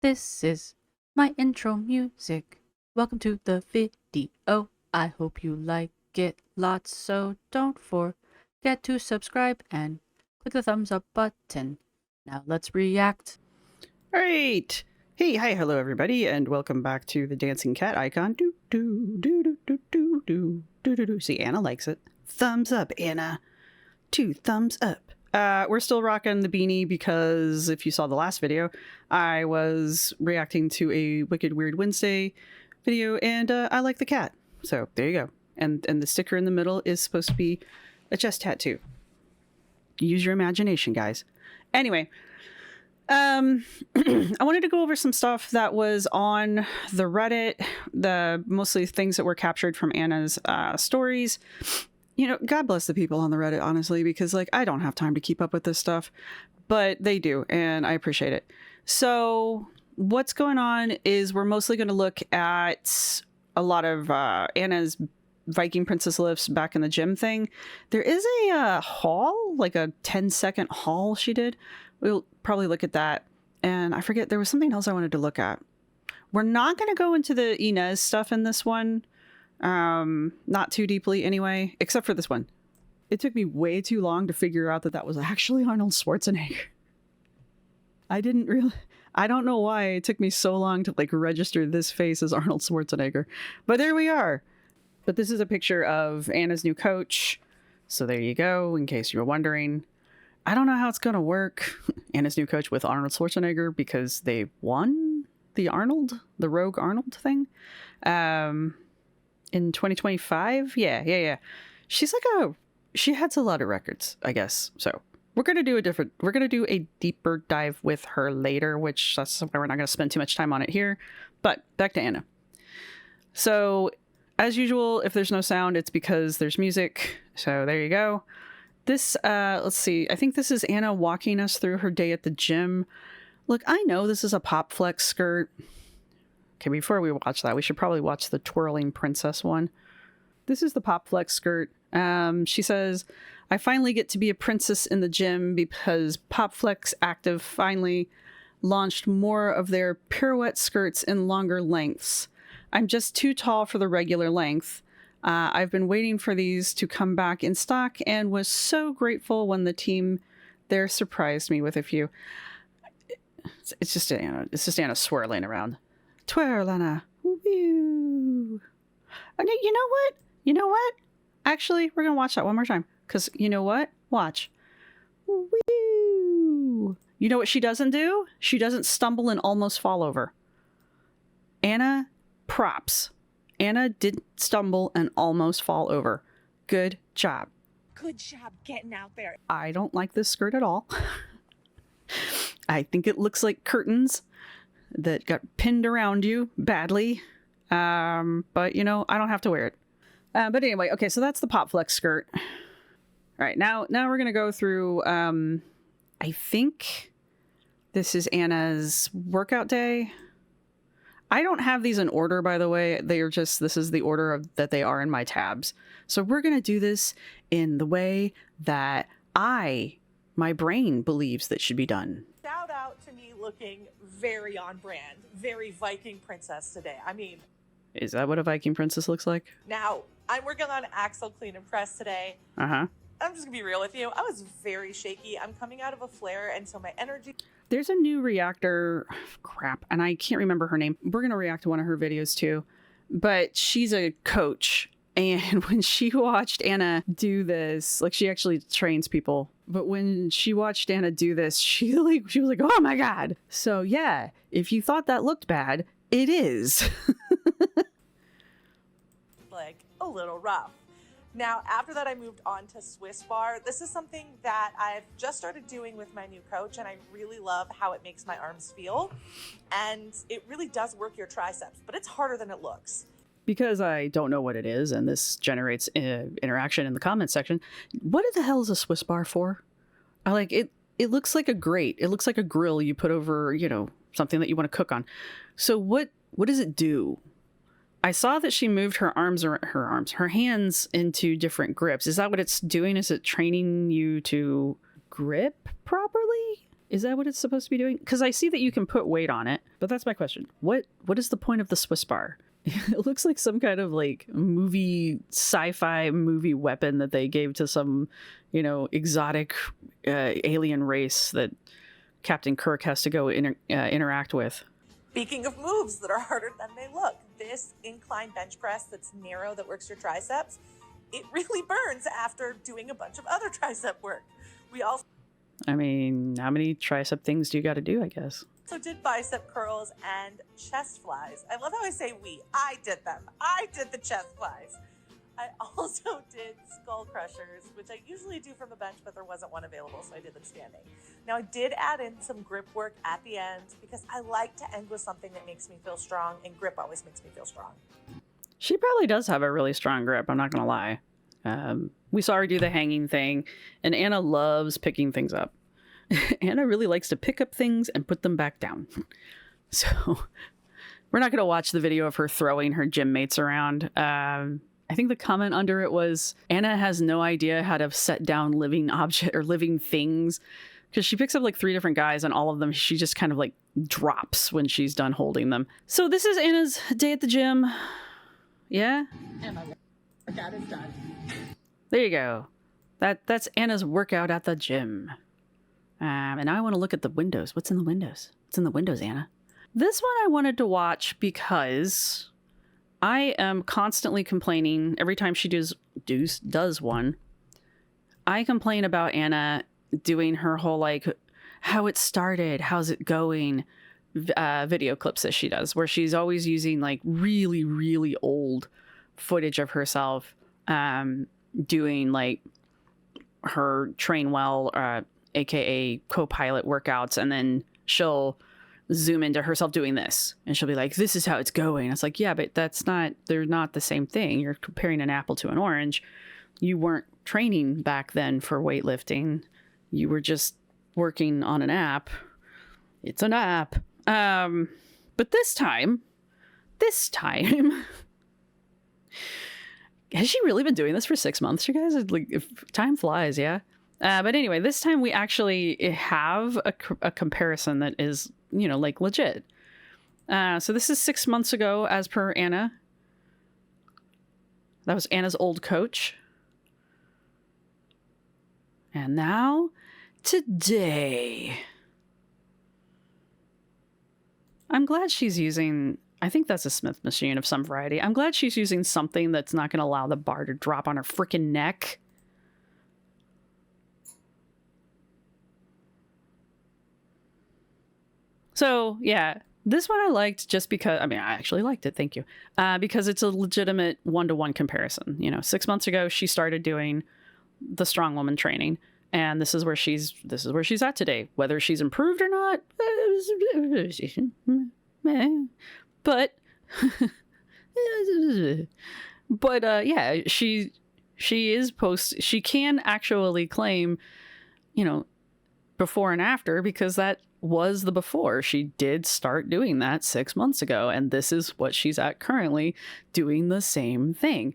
This is my intro music. Welcome to the video. I hope you like it lots, so don't forget to subscribe and click the thumbs up button. Now let's react. All right. Hey, hi, hello, everybody, and welcome back to the dancing cat icon. Do do do do do do do do do do. See, Anna likes it. Thumbs up, Anna. 2 thumbs up. We're still rocking the beanie because if you saw the last video, I was reacting to a Wicked Weird Wednesday video, and I like the cat. So there you go. And the sticker in the middle is supposed to be a chest tattoo. Use your imagination, guys. Anyway. I wanted to go over some stuff that was on the Reddit, mostly things that were captured from Anna's stories. You know, God bless the people on the Reddit, honestly, because like I don't have time to keep up with this stuff, but they do, and I appreciate it. So what's going on is we're mostly going to look at a lot of Anna's Viking Princess Lifts back in the gym thing. There is a haul, like a 10-second haul she did. We'll probably look at that. And I forget, there was something else I wanted to look at. We're not going to go into the Inez stuff in this one. Not too deeply anyway, except for this one. It took me way too long to figure out that that was actually Arnold Schwarzenegger. I don't know why it took me so long to like register this face as Arnold Schwarzenegger. But there we are. But this is a picture of Anna's new coach. So there you go, in case you were wondering. I don't know how it's going to work, Anna's new coach with Arnold Schwarzenegger, because they won the Rogue Arnold thing in 2025. Yeah. She has a lot of records, I guess. So we're going to do a deeper dive with her later, which that's why we're not going to spend too much time on it here. But back to Anna. So as usual, if there's no sound, it's because there's music. So there you go. This, let's see, I think this is Anna walking us through her day at the gym. Look, I know this is a Popflex skirt. Okay, before we watch that, we should probably watch the twirling princess one. This is the Popflex skirt. She says, I finally get to be a princess in the gym because Popflex Active finally launched more of their pirouette skirts in longer lengths. I'm just too tall for the regular length. I've been waiting for these to come back in stock and was so grateful when the team there surprised me with a few. It's just Anna swirling around. Twirl, Anna. Woo. And you know what? Actually, we're going to watch that one more time. Because you know what? Watch. Woo. You know what she doesn't do? She doesn't stumble and almost fall over. Anna, props. Anna didn't stumble and almost fall over. Good job. Good job getting out there. I don't like this skirt at all. I think it looks like curtains that got pinned around you badly. But, you know, I don't have to wear it. But anyway, okay, so that's the Popflex skirt. All right, now we're going to go through, I think this is Anna's workout day. I don't have these in order, by the way. This is the order that they are in my tabs. So we're going to do this in the way that my brain believes that should be done. Shout out to me looking very on brand, very Viking princess today. I mean, is that what a Viking princess looks like? Now, I'm working on axle clean and press today. Uh-huh. I'm just going to be real with you. I was very shaky. I'm coming out of a flare, and so my energy... There's a new reactor, crap, and I can't remember her name. We're going to react to one of her videos too, but she's a coach. And when she watched Anna do this, like she actually trains people, but when she watched Anna do this, she was like, oh my God. So yeah, if you thought that looked bad, it is. like a little rough. Now, after that, I moved on to Swiss bar. This is something that I've just started doing with my new coach, and I really love how it makes my arms feel. And it really does work your triceps, but it's harder than it looks. Because I don't know what it is, and this generates interaction in the comments section, what the hell is a Swiss bar for? I like it. It looks like a grate. It looks like a grill you put over, you know, something that you want to cook on. So what does it do? I saw that she moved her hands into different grips. Is that what it's doing? Is it training you to grip properly? Is that what it's supposed to be doing? Because I see that you can put weight on it, but that's my question. What is the point of the Swiss bar? It looks like some kind of like sci-fi movie weapon that they gave to some, exotic alien race that Captain Kirk has to go interact with. Speaking of moves that are harder than they look, this incline bench press that's narrow that works your triceps, it really burns after doing a bunch of other tricep work. We also how many tricep things do you got to do, I guess? So did bicep curls and chest flies. I love how I say we. I did them. I did the chest flies. I also did skull crushers, which I usually do from the bench, but there wasn't one available, so I did them standing. Now, I did add in some grip work at the end because I like to end with something that makes me feel strong, and grip always makes me feel strong. She probably does have a really strong grip, I'm not going to lie. We saw her do the hanging thing, and Anna loves picking things up. Anna really likes to pick up things and put them back down. So we're not going to watch the video of her throwing her gym mates around. I think the comment under it was, Anna has no idea how to set down living object or living things, because she picks up like 3 different guys and all of them she just kind of like drops when she's done holding them. So this is Anna's day at the gym. Yeah? And my workout is done. There you go. That's Anna's workout at the gym. And now I want to look at the windows. What's in the windows? What's in the windows, Anna? This one I wanted to watch because I am constantly complaining every time she does one. I complain about Anna doing her whole like how it started, how's it going video clips that she does, where she's always using like really, really old footage of herself doing like her train well, aka co-pilot workouts, and then she'll zoom into herself doing this and she'll be like, this is how it's going. It's like, yeah, but they're not the same thing. You're comparing an apple to an orange. You weren't training back then for weightlifting. You were just working on an app. It's an app. But this time has she really been doing this for 6 months, you guys? Like, if time flies, yeah. But anyway, this time we actually have a comparison that is, like legit. So this is 6 months ago, as per Anna. That was Anna's old coach. And now, today. I'm glad she's using, I think that's a Smith machine of some variety. I'm glad she's using something that's not going to allow the bar to drop on her freaking neck. So, yeah, this one I liked just because, I actually liked it, thank you. Because it's a legitimate one-to-one comparison. 6 months ago, she started doing the strong woman training, and this is where she's at today. Whether she's improved or not, but yeah, she can actually claim, before and after, because that was the before. She did start doing that 6 months ago, and this is what she's at currently, doing the same thing.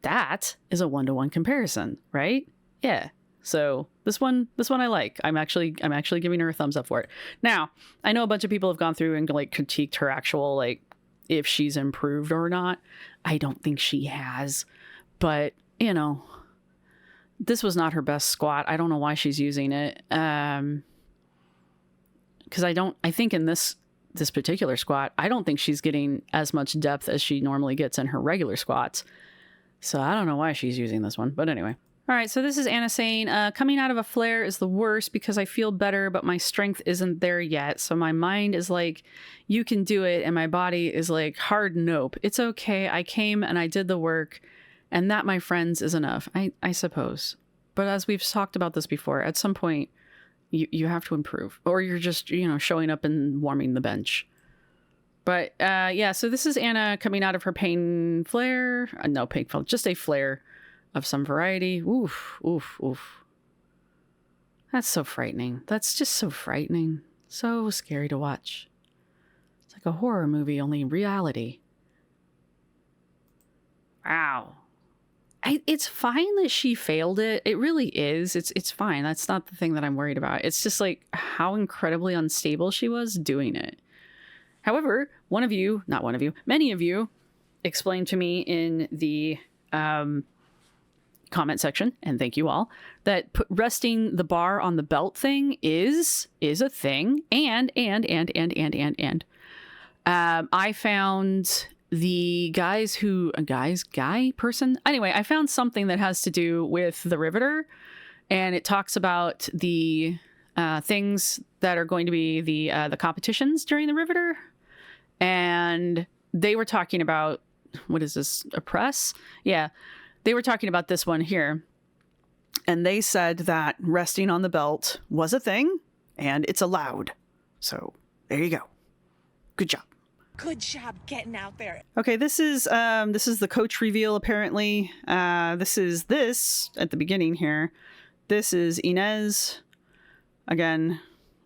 That is a one-to-one comparison, right? Yeah. So this one I like. I'm actually giving her a thumbs up for it. Now, I know a bunch of people have gone through and like critiqued her actual, like, if she's improved or not. I don't think she has, but this was not her best squat. I don't know why she's using it. Because I think in this particular squat, I don't think she's getting as much depth as she normally gets in her regular squats. So I don't know why she's using this one, but anyway. All right, so this is Anna saying, coming out of a flare is the worst because I feel better, but my strength isn't there yet. So my mind is like, you can do it. And my body is like, hard nope. It's okay. I came and I did the work. And that, my friends, is enough, I suppose. But as we've talked about this before, at some point, you have to improve. Or you're just, showing up and warming the bench. But yeah, so this is Anna coming out of her pain flare. No, pain flare, just a flare of some variety. Oof, oof, oof. That's so frightening. That's just so frightening. So scary to watch. It's like a horror movie, only reality. Ow. it's fine that she failed it. It really is. It's fine. That's not the thing that I'm worried about. It's just like how incredibly unstable she was doing it. However, many of you explained to me in the comment section, and thank you all, that resting the bar on the belt thing is a thing. And I found the guy person. Anyway, I found something that has to do with the riveter, and it talks about the things that are going to be the competitions during the riveter, and they were talking about, what is this, a press? Yeah, they were talking about this one here, and they said that resting on the belt was a thing and it's allowed. So there you go. Good job. Good job getting out there. Okay, this is the coach reveal apparently. This is at the beginning here. This is Inez. Again,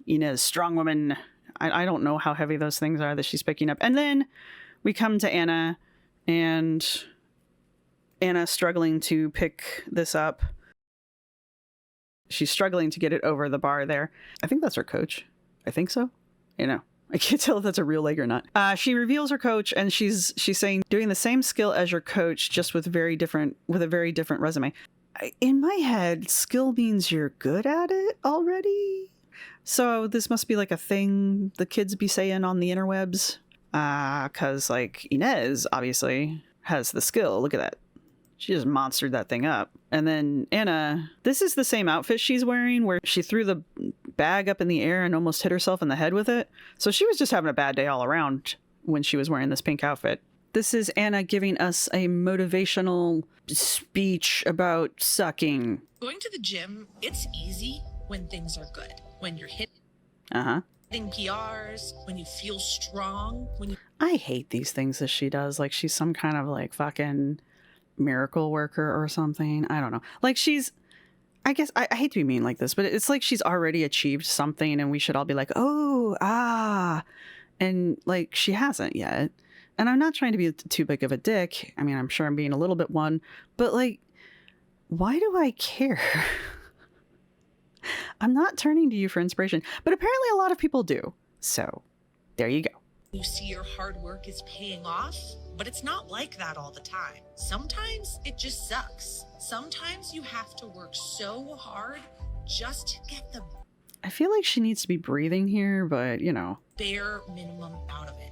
Inez, strong woman. I don't know how heavy those things are that she's picking up. And then we come to Anna, and Anna struggling to pick this up. She's struggling to get it over the bar there. I think that's her coach. I think so. You know, I can't tell if that's a real leg or not. She reveals her coach, and she's saying doing the same skill as your coach, just with a very different resume. In my head, skill means you're good at it already. So this must be like a thing the kids be saying on the interwebs. Because like Inez obviously has the skill. Look at that. She just monstered that thing up. And then Anna, this is the same outfit she's wearing where she threw the bag up in the air and almost hit herself in the head with it. So she was just having a bad day all around when she was wearing this pink outfit. This is Anna giving us a motivational speech about sucking. Going to the gym, it's easy when things are good. When you're hitting PRs, when you feel strong, I hate these things that she does. Like she's some kind of like fucking miracle worker or something. I don't know. Like I guess I hate to be mean like this, but it's like she's already achieved something and we should all be like, and like she hasn't yet. And I'm not trying to be too big of a dick. I mean, I'm sure I'm being a little bit one, but like, why do I care? I'm not turning to you for inspiration, but apparently a lot of people do. So there you go. You see your hard work is paying off, but it's not like that all the time. Sometimes it just sucks. Sometimes you have to work so hard just to get the I feel like she needs to be breathing here, but you know. bare minimum out of it.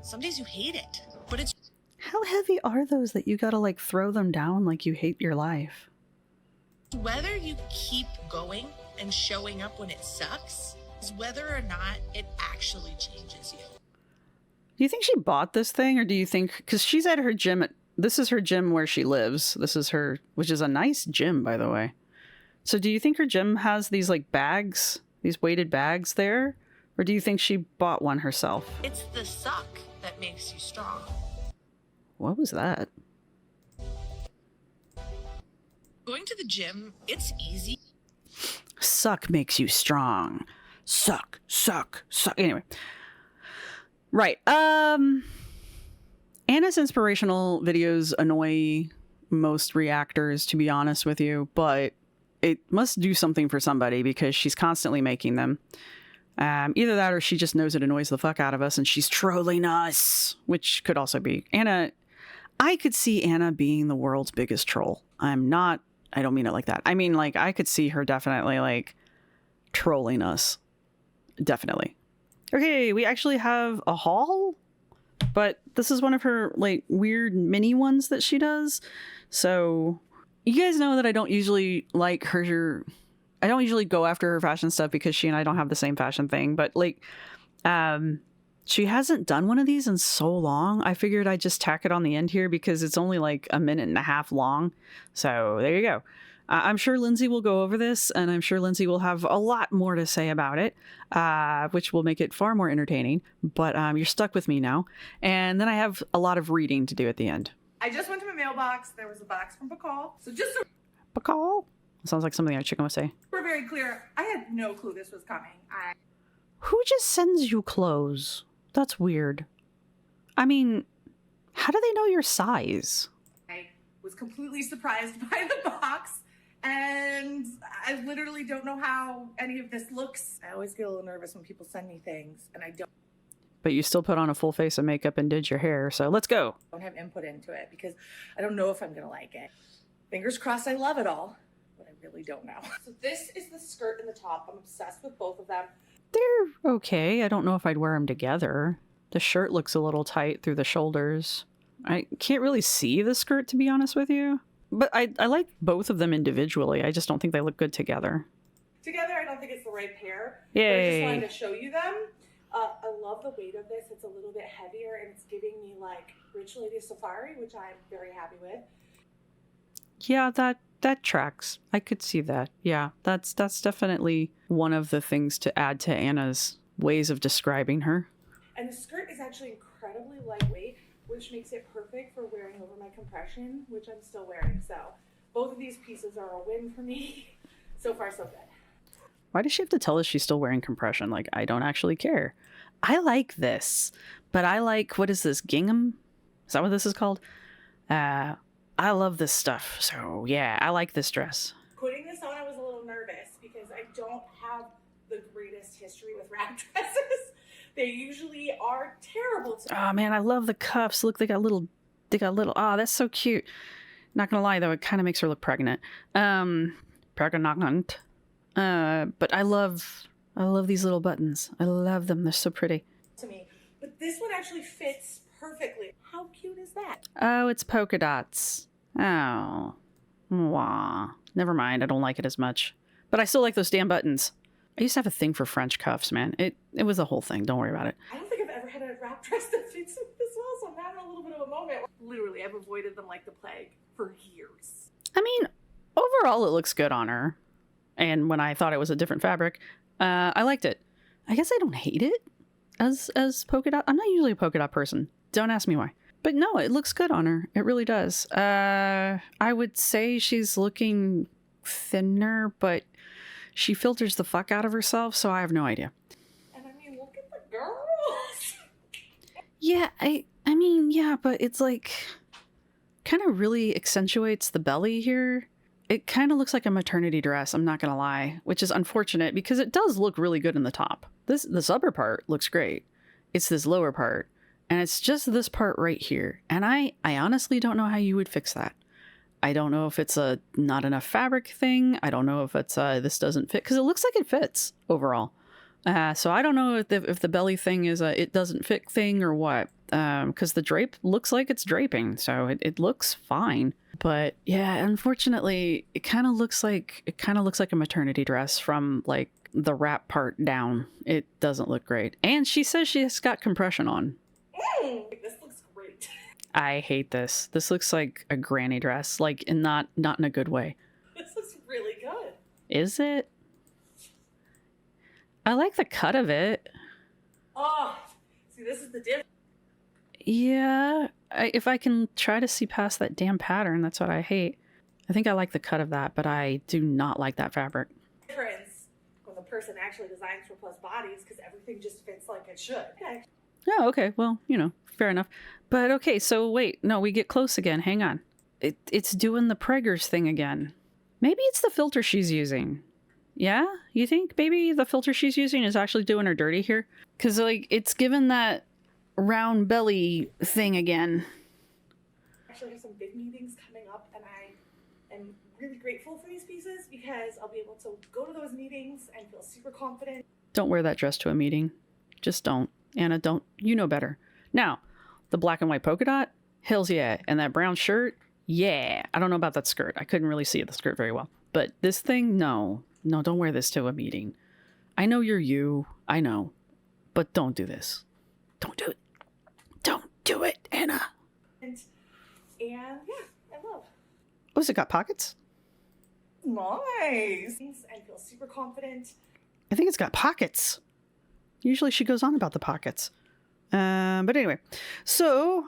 Some days you hate it, but it's How heavy are those that you gotta like throw them down like you hate your life? whether you keep going and showing up when it sucks is whether or not it actually changes you. Do you think she bought this thing, or do you think, because she's at her gym, this is her gym where she lives. This is her, which is a nice gym, by the way. So do you think her gym has these like bags, these weighted bags there? Or do you think she bought one herself? It's the suck that makes you strong. What was that? Going to the gym, it's easy. Suck makes you strong. Suck. Anyway. Right. Anna's inspirational videos annoy most reactors, to be honest with you, but it must do something for somebody because she's constantly making them. Either that or she just knows it annoys the fuck out of us and she's trolling us, which could also be. Anna, I could see Anna being the world's biggest troll. I don't mean it like that. I mean, like, I could see her definitely, like, trolling us. Definitely. Okay, we actually have a haul, but this is one of her, like, weird mini ones that she does. So, you guys know that I don't usually like her... I don't usually go after her fashion stuff because she and I don't have the same fashion thing, but, like, she hasn't done one of these in so long. I figured I'd just tack it on the end here because it's only like a minute and a half long. So there you go. I'm sure Lindsay will go over this, and I'm sure Lindsay will have a lot more to say about it, which will make it far more entertaining. But you're stuck with me now. And then I have a lot of reading to do at the end. I just went to my mailbox. There was a box from Bacall. So just so Bacall? Sounds like something a chicken would say. we're very clear, I had no clue this was coming. Who just sends you clothes? That's weird. I mean, how do they know your size? I was completely surprised by the box. And I literally don't know how any of this looks. I always get a little nervous when people send me things and I But you still put on a full face of makeup and did your hair, so let's go. don't have input into it because I don't know if I'm gonna like it. Fingers crossed I love it all, but I really don't know. So this is the skirt and the top. I'm obsessed with both of them. They're okay. I don't know if I'd wear them together. The shirt looks a little tight through the shoulders. I can't really see the skirt, to be honest with you. But I like both of them individually. I just don't think they look good together. Together, I don't think it's the right pair. Yay. But I just wanted to show you them. I love the weight of this. It's a little bit heavier and it's giving me like Rich Lady Safari, which I'm very happy with. Yeah, that tracks. I could see that. Yeah, that's definitely one of the things to add to Anna's ways of describing her. And the skirt is actually incredibly lightweight, which makes it perfect for wearing over my compression, which I'm still wearing. So both of these pieces are a win for me. So far, so good. Why does she have to tell us she's still wearing compression? Like, I don't actually care. I like this, but I like, what is this, gingham? Is that what this is called? I love this stuff. So yeah, I like this dress. Putting this on, I was a little nervous because I don't have the greatest history with wrap dresses. They usually are terrible to me. Oh man, I love the cuffs. Look, they got little, oh, that's so cute. Not gonna lie though, it kind of makes her look pregnant. Pregnant. But I love these little buttons. I love them. They're so pretty. To me, but this one actually fits perfectly. How cute is that? Oh, it's polka dots. Oh. Wah. Never mind. I don't like it as much. But I still like those damn buttons. I used to have a thing for French cuffs, man. It was a whole thing. Don't worry about it. I don't think I've ever had a wrap dress that fits this well, so I'm having a little bit of a moment. Literally, I've avoided them like the plague for years. I mean, overall, it looks good on her. And when I thought it was a different fabric, I liked it. I guess I don't hate it as polka dot. I'm not usually a polka dot person. Don't ask me why. But no, it looks good on her. It really does. I would say she's looking thinner, but she filters the fuck out of herself, so I have no idea. And I mean, look at the girls. Yeah, I mean, yeah, but it's like kind of really accentuates the belly here. It kind of looks like a maternity dress, I'm not gonna lie, which is unfortunate because it does look really good in the top. This upper part looks great. It's this lower part, and it's just this part right here. And I honestly don't know how you would fix that. I don't know if it's a not enough fabric thing. I don't know if it's this doesn't fit, because it looks like it fits overall. So I don't know if the belly thing is a it doesn't fit thing or what. Because the drape looks like it's draping, so it looks fine. But yeah, unfortunately, it kind of looks like a maternity dress from like the wrap part down. It doesn't look great. And she says she's got compression on. This looks great. I hate this. This looks like a granny dress, like not in a good way. This looks really good. Is it? I like the cut of it. Oh, see, this is the difference. Yeah, if I can try to see past that damn pattern, that's what I hate. I think I like the cut of that, but I do not like that fabric. When the person actually designs for plus bodies, because everything just fits like it should. Okay. Oh, okay. Well, fair enough. But okay, so wait. No, we get close again. Hang on. It's doing the preggers thing again. Maybe it's the filter she's using. Yeah? You think maybe the filter she's using is actually doing her dirty here? Because, like, it's given that round belly thing again. I actually have some big meetings coming up, and I am really grateful for these pieces because I'll be able to go to those meetings and feel super confident. Don't wear that dress to a meeting. Just don't. Anna, don't. You know better. Now, the black and white polka dot? Hells yeah. And that brown shirt? Yeah. I don't know about that skirt. I couldn't really see the skirt very well. But this thing? No. No, don't wear this to a meeting. I know you're you. I know. But don't do this. Don't do it. Don't do it, Anna. And yeah, I love. Oh, has it got pockets? Nice. And feel super confident. I think it's got pockets. Usually she goes on about the pockets. But anyway, so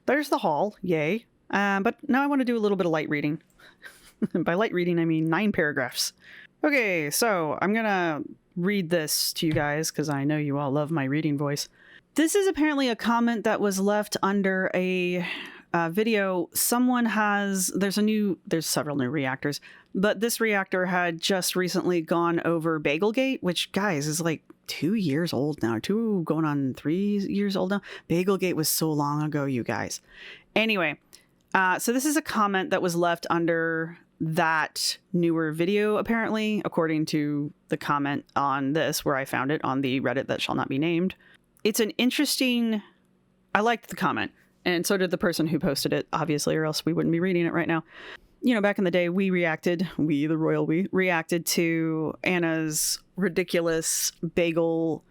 there's the haul. Yay. But now I want to do a little bit of light reading. By light reading, I mean 9 paragraphs. Okay, so I'm going to read this to you guys because I know you all love my reading voice. This is apparently a comment that was left under a video, there's several new reactors, but this reactor had just recently gone over Bagelgate, which, guys, is like 2 years old now, going on 3 years old now. Bagelgate was so long ago, you guys. Anyway, so this is a comment that was left under that newer video, apparently, according to the comment on this, where I found it on the Reddit that shall not be named. It's an interesting... I liked the comment, and so did the person who posted it, obviously, or else we wouldn't be reading it right now. You know, back in the day, we reacted to Anna's ridiculous bagel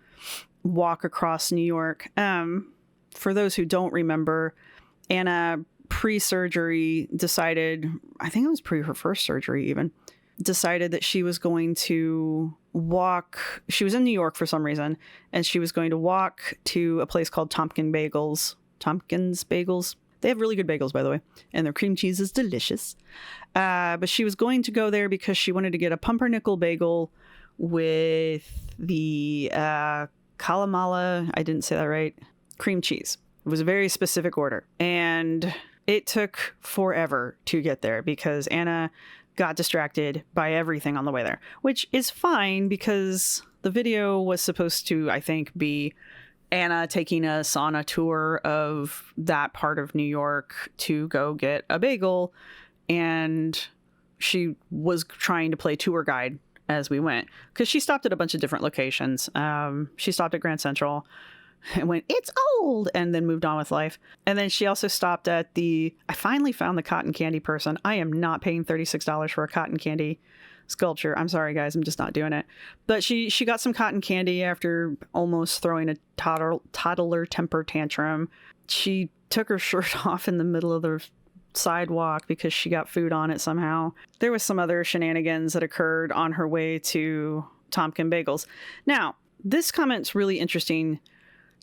walk across New York. For those who don't remember, Anna, pre-surgery, decided, I think it was pre her first surgery even, decided that she was going to walk. She was in New York for some reason, and she was going to walk to a place called Tompkins Bagels. They have really good bagels, by the way, and their cream cheese is delicious. But she was going to go there because she wanted to get a pumpernickel bagel with the Kalamala, I didn't say that right, cream cheese. It was a very specific order, and it took forever to get there because Anna got distracted by everything on the way there, which is fine because the video was supposed to, I think, be Anna taking us on a tour of that part of New York to go get a bagel, and she was trying to play tour guide as we went because she stopped at a bunch of different locations. She stopped at Grand Central and went, "It's old," and then moved on with life. And then she also stopped at I finally found the cotton candy person. I am not paying $36 for a cotton candy sculpture. I'm sorry, guys. I'm just not doing it. But she got some cotton candy after almost throwing a toddler temper tantrum. She took her shirt off in the middle of the sidewalk because she got food on it somehow. There was some other shenanigans that occurred on her way to Tompkins Bagels. Now, this comment's really interesting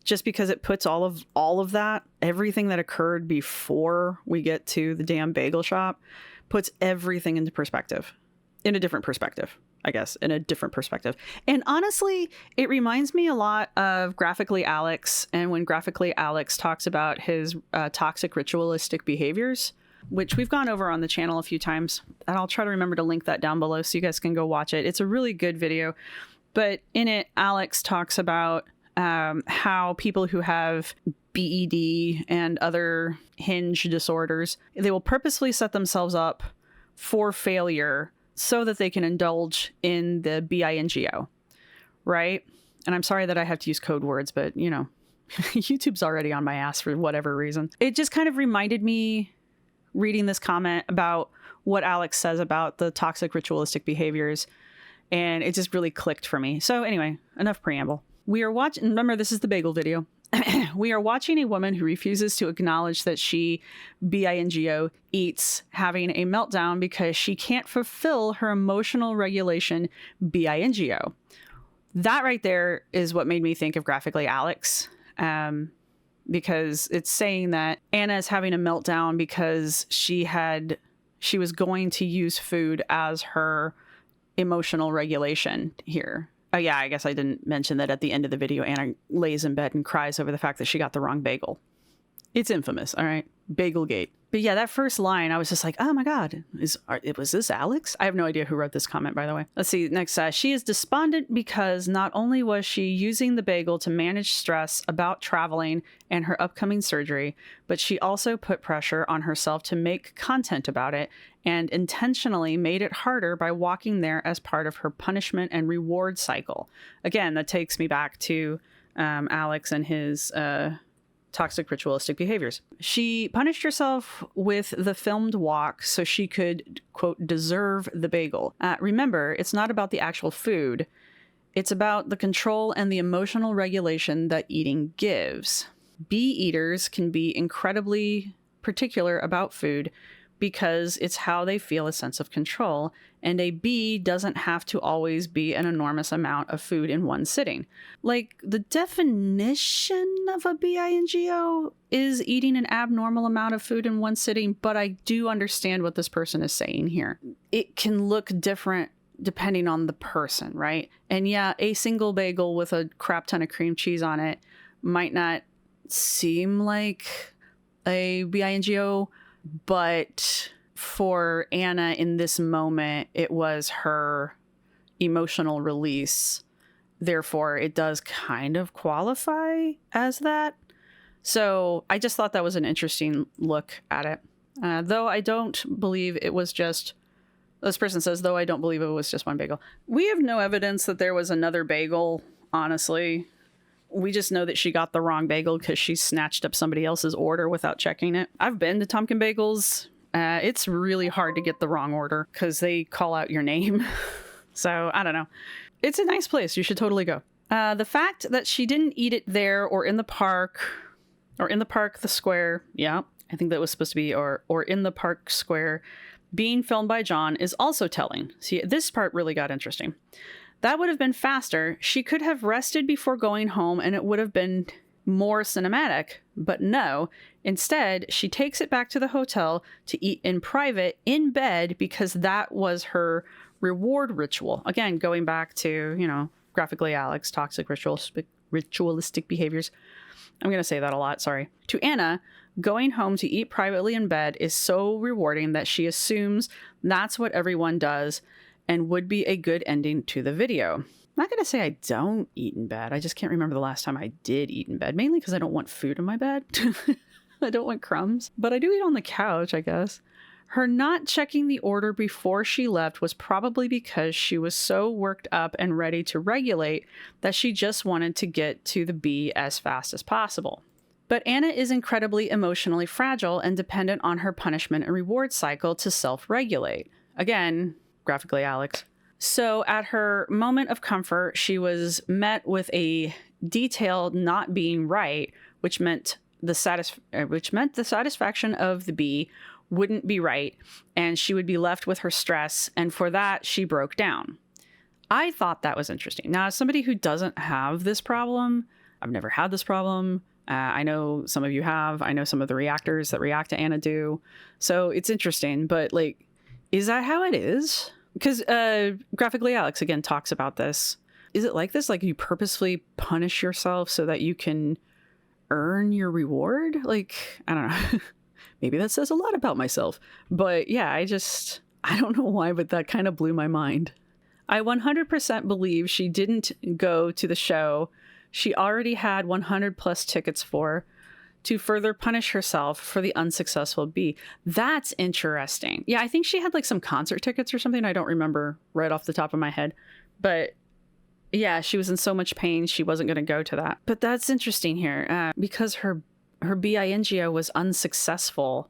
just because it puts all of that, everything that occurred before we get to the damn bagel shop, puts everything into perspective. In a different perspective, I guess. In a different perspective. And honestly, it reminds me a lot of Graphically Alex, and when Graphically Alex talks about his toxic ritualistic behaviors, which we've gone over on the channel a few times, and I'll try to remember to link that down below so you guys can go watch it. It's a really good video. But in it, Alex talks about how people who have BED and other hinge disorders, they will purposely set themselves up for failure so that they can indulge in the bingo, right? And I'm sorry that I have to use code words, but you know, YouTube's already on my ass for whatever reason. It just kind of reminded me, reading this comment, about what Alex says about the toxic ritualistic behaviors, and it just really clicked for me. So anyway, enough preamble. We are watching, remember, this is the bagel video. We are watching a woman who refuses to acknowledge that she, bingo, eats, having a meltdown because she can't fulfill her emotional regulation, bingo. That right there is what made me think of Graphically Alex, because it's saying that Anna is having a meltdown because she was going to use food as her emotional regulation here. Oh yeah, I guess I didn't mention that at the end of the video, Anna lays in bed and cries over the fact that she got the wrong bagel. It's infamous, all right? Bagelgate. But yeah, that first line, I was just like, oh my God, was this Alex? I have no idea who wrote this comment, by the way. Let's see, next. She is despondent because not only was she using the bagel to manage stress about traveling and her upcoming surgery, but she also put pressure on herself to make content about it and intentionally made it harder by walking there as part of her punishment and reward cycle. Again, that takes me back to Alex and his toxic ritualistic behaviors. She punished herself with the filmed walk so she could, quote, deserve the bagel. Remember, it's not about the actual food. It's about the control and the emotional regulation that eating gives. Bee eaters can be incredibly particular about food because it's how they feel a sense of control, and a bee doesn't have to always be an enormous amount of food in one sitting. Like, the definition of a bingo is eating an abnormal amount of food in one sitting, but I do understand what this person is saying here. It can look different depending on the person, right? And yeah, a single bagel with a crap ton of cream cheese on it might not seem like a bingo, but for Anna in this moment, it was her emotional release. Therefore, it does kind of qualify as that. So I just thought that was an interesting look at it. Though I don't believe it was just, this person says, though I don't believe it was just one bagel. We have no evidence that there was another bagel, honestly. We just know that she got the wrong bagel because she snatched up somebody else's order without checking it. I've been to Tompkin Bagels. It's really hard to get the wrong order because they call out your name. So I don't know. It's a nice place. You should totally go. The fact that she didn't eat it there or in the park, the square. Yeah, I think that was supposed to be or in the park square being filmed by John is also telling. See, this part really got interesting. That would have been faster. She could have rested before going home and it would have been more cinematic, but no. Instead, she takes it back to the hotel to eat in private in bed because that was her reward ritual. Again, going back to, graphically Alex, toxic ritualistic behaviors. I'm going to say that a lot, sorry. To Anna, going home to eat privately in bed is so rewarding that she assumes that's what everyone does and would be a good ending to the video. I'm not going to say I don't eat in bed. I just can't remember the last time I did eat in bed, mainly because I don't want food in my bed. I don't want crumbs, but I do eat on the couch, I guess. Her not checking the order before she left was probably because she was so worked up and ready to regulate that she just wanted to get to the B as fast as possible. But Anna is incredibly emotionally fragile and dependent on her punishment and reward cycle to self-regulate. Again, graphically Alex. So at her moment of comfort, she was met with a detail not being right, which meant the satisfaction of the B wouldn't be right, and she would be left with her stress, and for that, she broke down. I thought that was interesting. Now, as somebody who doesn't have this problem, I've never had this problem. I know some of you have. I know some of the reactors that react to Anna do. So it's interesting, but is that how it is? Because graphically Alex, again, talks about this. Is it like this? Like you purposefully punish yourself so that you can earn your reward? I don't know. Maybe that says a lot about myself. But yeah, I don't know why, but that kind of blew my mind. I 100% believe she didn't go to the show she already had 100 plus tickets for to further punish herself for the unsuccessful B. That's interesting. Yeah, I think she had some concert tickets or something. I don't remember right off the top of my head. But yeah, she was in so much pain, she wasn't going to go to that. But that's interesting here because her bingo was unsuccessful.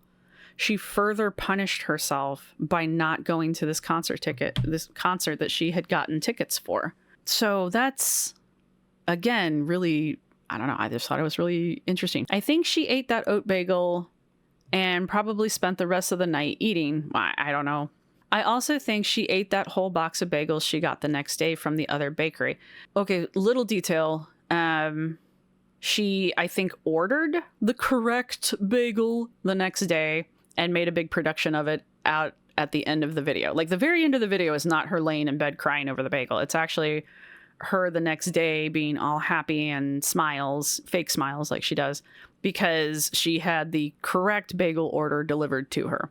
She further punished herself by not going to this concert that she had gotten tickets for. So that's, again, really, I don't know. I just thought it was really interesting. I think she ate that oat bagel and probably spent the rest of the night eating. I don't know. I also think she ate that whole box of bagels she got the next day from the other bakery. Okay, little detail. She, I think, ordered the correct bagel the next day and made a big production of it out at the end of the video. The very end of the video is not her laying in bed crying over the bagel. It's actually her the next day being all happy and smiles, fake smiles like she does, because she had the correct bagel order delivered to her.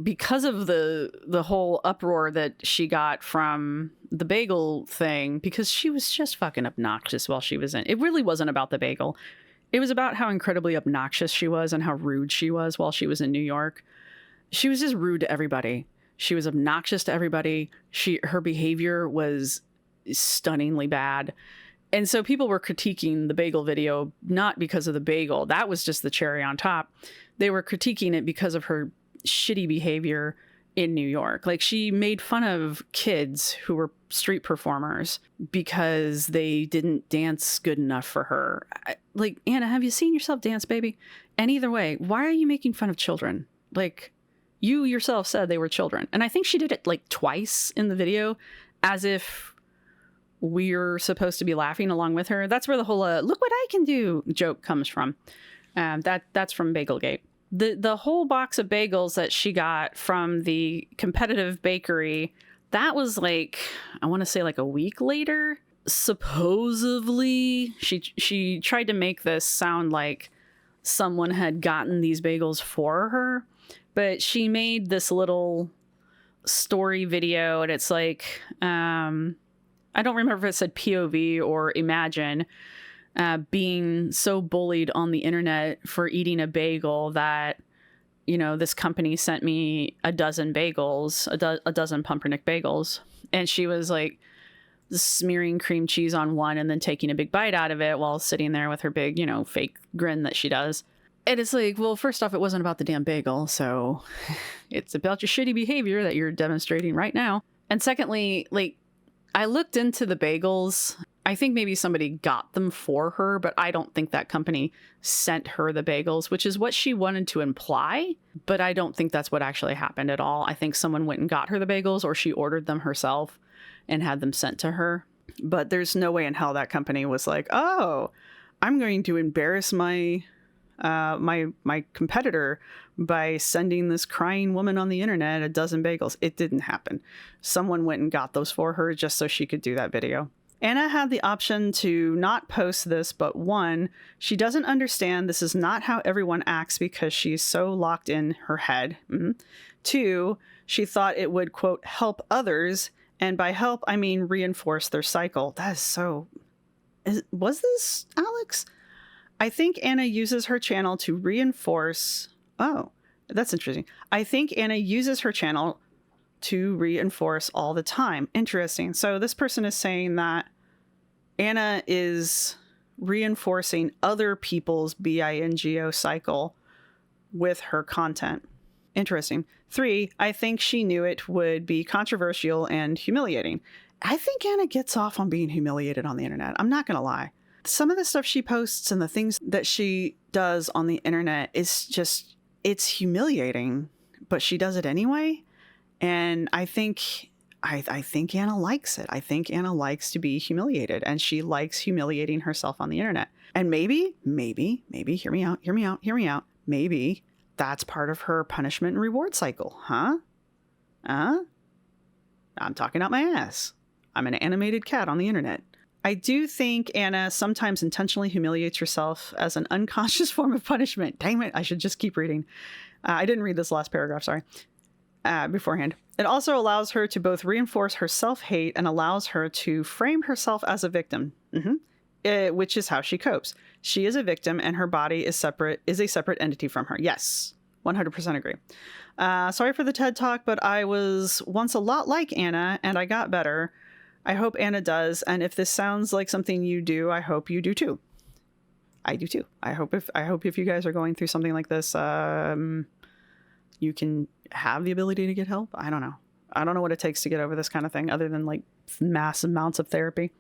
Because of the whole uproar that she got from the bagel thing, because she was just fucking obnoxious while she was in. It really wasn't about the bagel. It was about how incredibly obnoxious she was and how rude she was while she was in New York. She was just rude to everybody. She was obnoxious to everybody. Her behavior was stunningly bad. And so people were critiquing the bagel video, not because of the bagel. That was just the cherry on top. They were critiquing it because of her shitty behavior in New York. She made fun of kids who were street performers because they didn't dance good enough for her. Anna, have you seen yourself dance, baby? And either way, why are you making fun of children? You yourself said they were children. And I think she did it twice in the video, as if we're supposed to be laughing along with her. That's where the whole look what I can do joke comes from. That's from Bagelgate. The whole box of bagels that she got from the competitive bakery, that was I want to say a week later. Supposedly, she tried to make this sound like someone had gotten these bagels for her, but she made this little story video, and it's like, I don't remember if it said POV or imagine, being so bullied on the internet for eating a bagel that, you know, this company sent me a dozen bagels, a dozen pumpernick bagels. And she was like smearing cream cheese on one and then taking a big bite out of it while sitting there with her big, you know, fake grin that she does. And it's like, well, first off, it wasn't about the damn bagel. So it's about your shitty behavior that you're demonstrating right now. And secondly, like, I looked into the bagels. I think maybe somebody got them for her, but I don't think that company sent her the bagels, which is what she wanted to imply. But I don't think that's what actually happened at all. I think someone went and got her the bagels, or she ordered them herself and had them sent to her. But there's no way in hell that company was like, oh, I'm going to embarrass my competitor by sending this crying woman on the internet a dozen bagels. It didn't happen. Someone went and got those for her just so she could do that video. Anna had the option to not post this, but one, she doesn't understand this is not how everyone acts because she's so locked in her head. Two, she thought it would, quote, help others. And by help, I mean reinforce their cycle. That is so... Was this Alex? I think Anna uses her channel to reinforce... Oh, that's interesting. I think Anna uses her channel to reinforce all the time. Interesting. So this person is saying that Anna is reinforcing other people's bingo cycle with her content. Interesting. 3, I think she knew it would be controversial and humiliating. I think Anna gets off on being humiliated on the internet. I'm not going to lie. Some of the stuff she posts and the things that she does on the internet is just, it's humiliating, but she does it anyway. And I think Anna likes it. I think Anna likes to be humiliated, and she likes humiliating herself on the internet. And maybe, hear me out. Maybe that's part of her punishment and reward cycle, huh? I'm talking out my ass. I'm an animated cat on the internet. I do think Anna sometimes intentionally humiliates herself as an unconscious form of punishment. Damn it, I should just keep reading. I didn't read this last paragraph, sorry, beforehand. It also allows her to both reinforce her self-hate and allows her to frame herself as a victim, which is how she copes. She is a victim and her body is a separate entity from her. Yes, 100% agree. Sorry for the TED Talk, but I was once a lot like Anna and I got better. I hope Anna does, and if this sounds like something you do, I hope you do too. I do too. I hope if you guys are going through something like this, you can have the ability to get help. I don't know. I don't know what it takes to get over this kind of thing, other than like massive amounts of therapy.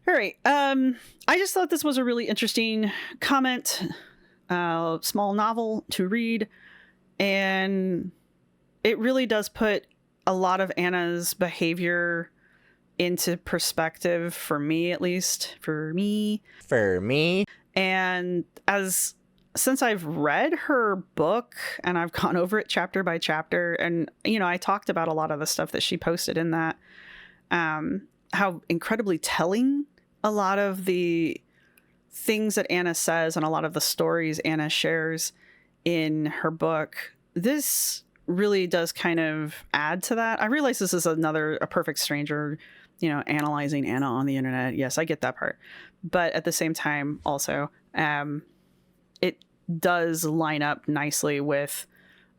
All right. I just thought this was a really interesting comment, small novel to read, and it really does put a lot of Anna's behavior into perspective, for me at least. For me. And since I've read her book and I've gone over it chapter by chapter, and you know, I talked about a lot of the stuff that she posted in that, how incredibly telling a lot of the things that Anna says and a lot of the stories Anna shares in her book, this really does kind of add to that. I realize this is a perfect stranger, you know, analyzing Anna on the internet. Yes, I get that part. But at the same time, also, it does line up nicely with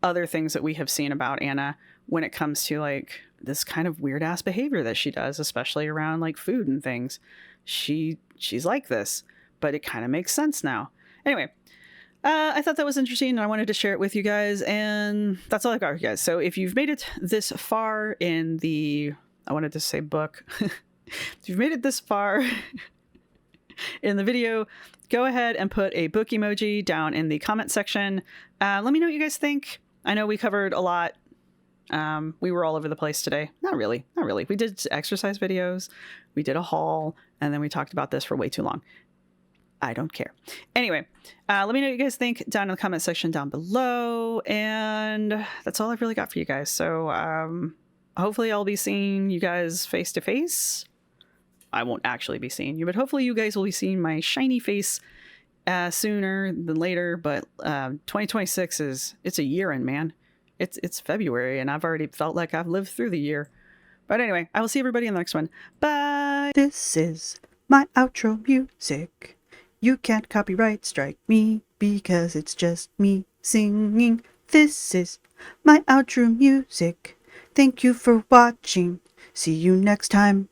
other things that we have seen about Anna when it comes to like this kind of weird ass behavior that she does, especially around like food and things. She's like this, but it kind of makes sense now. Anyway, I thought that was interesting and I wanted to share it with you guys, and that's all I've got for you guys. So if you've made it this far in the, I wanted to say book, if you've made it this far in the video, go ahead and put a book emoji down in the comment section. Let me know what you guys think. I know we covered a lot. We were all over the place today. Not really. We did exercise videos, we did a haul, and then we talked about this for way too long. I don't care. Anyway, let me know what you guys think down in the comment section down below. And that's all I've really got for you guys. So hopefully I'll be seeing you guys face to face. I won't actually be seeing you, but hopefully you guys will be seeing my shiny face sooner than later, but 2026 it's a year in, man. It's February, and I've already felt like I've lived through the year. But anyway, I will see everybody in the next one. Bye! This is my outro music. You can't copyright strike me because it's just me singing. This is my outro music. Thank you for watching. See you next time.